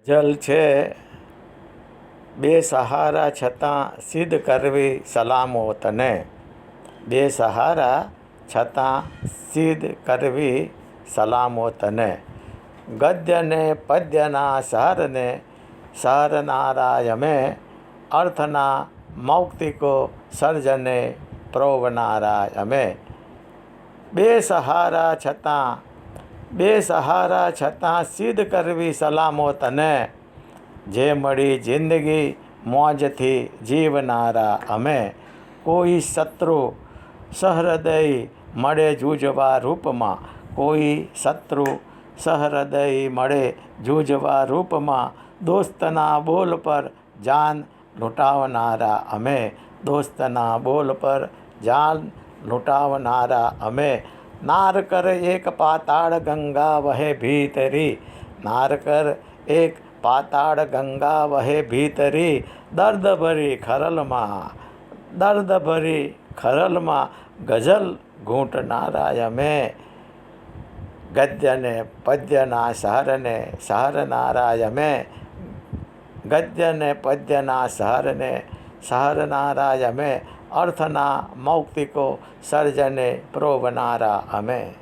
જલ છે બે સહારા છતાં સિદ્ધ કરવી સલામો તને. બે સહારા છતાં સિદ્ધ કરવી સલામો તને. ગદ્ય ને પદ્યના સહારને સહારનારા અમે, અર્થના મૌક્તિકો સર્જને પ્રોવનારા અમે. બે સહારા છતાં સિદ્ધ કરવી સલામો તને. જે મળી જિંદગી મોજથી જીવનારા અમે. કોઈ શત્રુ સહૃદય મળે જૂજવા રૂપમાં, કોઈ શત્રુ સહૃદય મળે જૂજવા રૂપમાં, દોસ્તના બોલ પર જાન લૂંટાવનારા અમે. દોસ્તના બોલ પર જાન લૂંટાવનારા અમે. નારકર એક પાતાળ ગંગા વહે ભીતરી. નારકર એક પાતાળ ગંગા વહે ભીતરી. દર્દ ભરી ખરલમાં ગઝલ ઘૂંટનારા અમે. ગદ્ય ને પદ્યના સહારને સહારનારા અમે. ગદ્ય ને પદ્યના સહારને સહારનારા અમે, અર્થના મૌક્તિકો સર્જને પ્રોવનારા અમે.